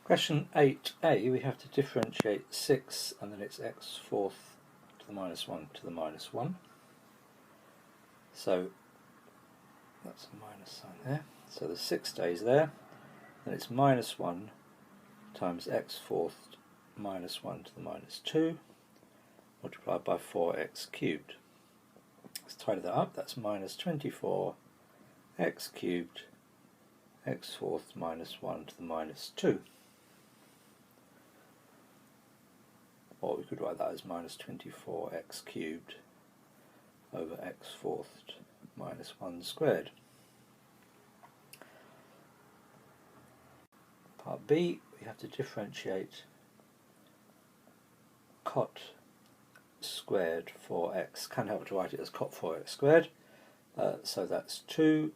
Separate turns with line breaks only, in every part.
Question 8a, we have to differentiate 6 and then it's x fourth to the minus 1 to the minus 1. So that's a minus sign there. So the 6 stays there, then it's minus 1 times x fourth minus 1 to the minus 2 multiplied by 4x cubed. Let's tidy that up. That's minus 24 x cubed x fourth minus 1 to the minus 2. Or we could write that as minus 24x cubed over x fourth minus 1 squared. Part B, we have to differentiate cot squared 4x. Can't help to write it as cot 4x squared. So that's 2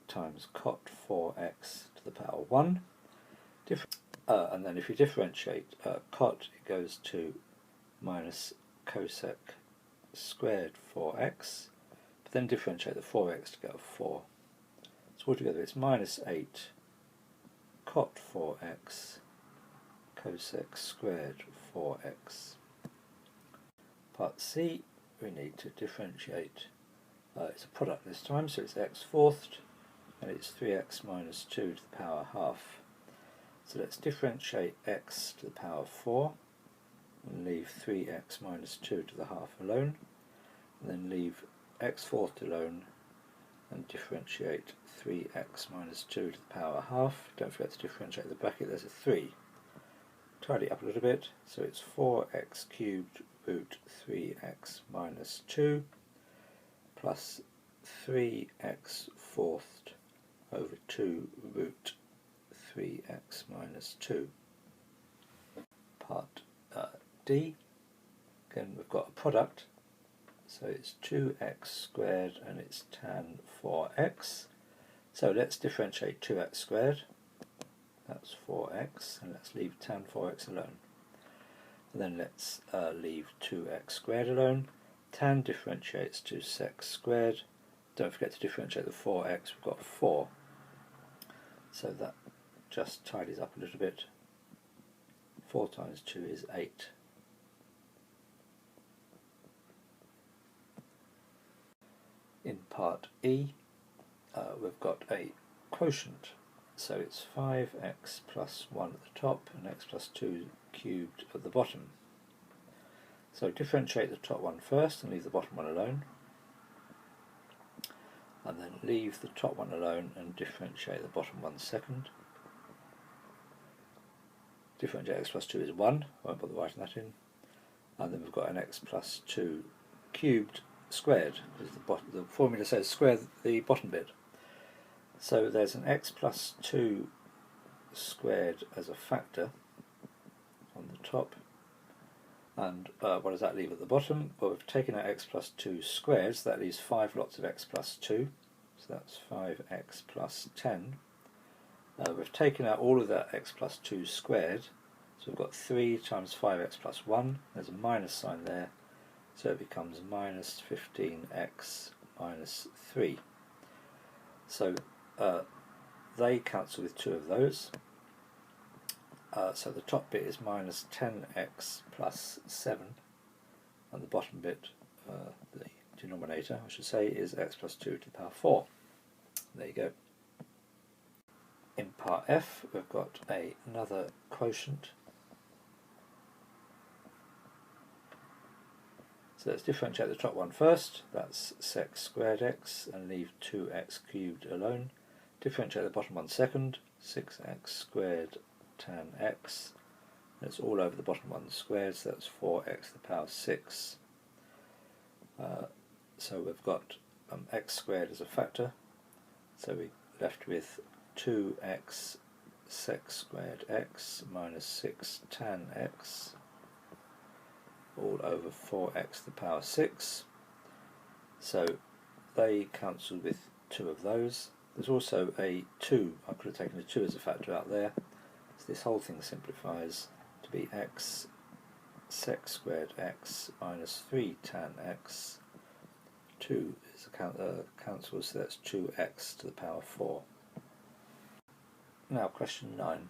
times cot 4x to the power 1. And then if you differentiate cot, it goes to minus cosec squared 4x, but then differentiate the 4x to get a 4. So altogether it's minus 8 cot 4x cosec squared 4x. Part C, we need to differentiate, it's a product this time, so it's x fourth, and it's 3x minus 2 to the power half. So let's differentiate x to the power 4 and leave 3x minus 2 to the half alone, and then leave x fourth alone and differentiate 3x minus 2 to the power half. Don't forget to differentiate the bracket, there's a 3. Tidy up a little bit, so it's 4x cubed root 3x minus 2 plus 3x fourth over 2 root 3x minus 2. Part D, again we've got a product, so it's 2x squared and it's tan 4x. So let's differentiate 2x squared, that's 4x, and let's leave tan 4x alone. And then let's leave 2x squared alone. Tan differentiates to sec squared. Don't forget to differentiate the 4x, we've got 4. So that just tidies up a little bit. 4 times 2 is 8. In part E, we've got a quotient. So it's 5x plus 1 at the top and x plus 2 cubed at the bottom. So differentiate the top one first and leave the bottom one alone. And then leave the top one alone and differentiate the bottom one second. Differentiate x plus 2 is 1, I won't bother writing that in. And then we've got an x plus 2 cubed squared, because the formula says square the bottom bit. So there's an x plus 2 squared as a factor on the top. And what does that leave at the bottom? Well, we've taken out x plus 2 squared, so that leaves 5 lots of x plus 2. So that's 5x plus 10. We've taken out all of that x plus 2 squared, so we've got 3 times 5x plus 1, there's a minus sign there, so it becomes minus 15x minus 3. So they cancel with 2 of those, so the top bit is minus 10x plus 7, and the bottom bit, the denominator I should say, is x plus 2 to the power 4. There you go. In part F, we've got another quotient. So let's differentiate the top one first. That's sec squared x and leave 2x cubed alone. Differentiate the bottom one second. 6x squared tan x. And it's all over the bottom one squared, so that's 4x to the power 6. So we've got x squared as a factor. So we're left with 2x sec squared x minus 6 tan x all over 4x to the power 6. So they cancel with 2 of those. There's also a 2, I could have taken a 2 as a factor out there, so this whole thing simplifies to be x sec squared x minus 3 tan x. 2 is cancels, so that's 2x to the power 4. Now question 9.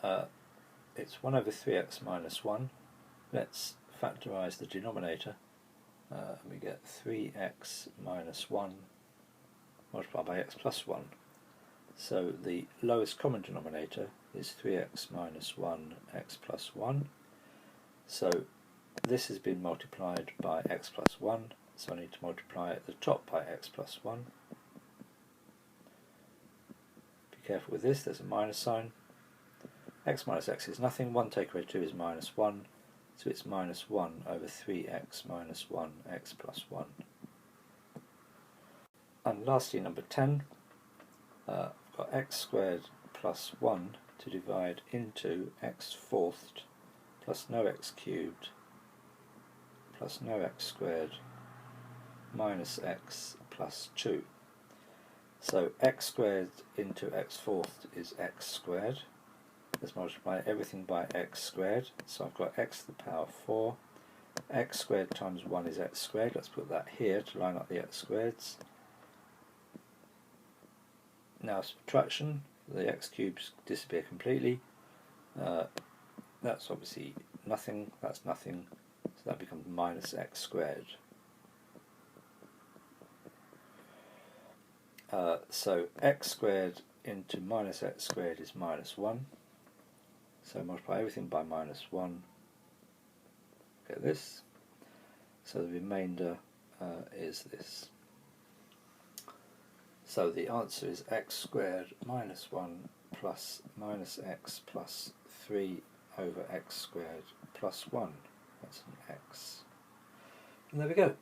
it's 1 over 3x minus 1. Let's factorise the denominator, and we get 3x minus 1 multiplied by x plus 1. So the lowest common denominator is 3x minus 1 x plus 1. So this has been multiplied by x plus 1, so I need to multiply at the top by x plus 1. Be careful with this, there's a minus sign. X minus x is nothing, 1 take away 2 is minus 1, so it's minus 1 over 3x minus 1 x plus 1. And lastly, number 10, I've got x squared plus 1 to divide into x fourthed plus no x cubed plus no x squared minus x plus 2. So x squared into x fourthed is x squared. Let's multiply everything by x squared. So I've got x to the power 4. X squared times 1 is x squared. Let's put that here to line up the x squareds. Now subtraction, the x cubes disappear completely. That's obviously nothing, that's nothing, so that becomes minus x squared. So x squared into minus x squared is minus 1. So multiply everything by minus 1, get this. So the remainder is this. So the answer is x squared minus 1 plus minus x plus 3 over x squared plus 1. That's an x. And there we go.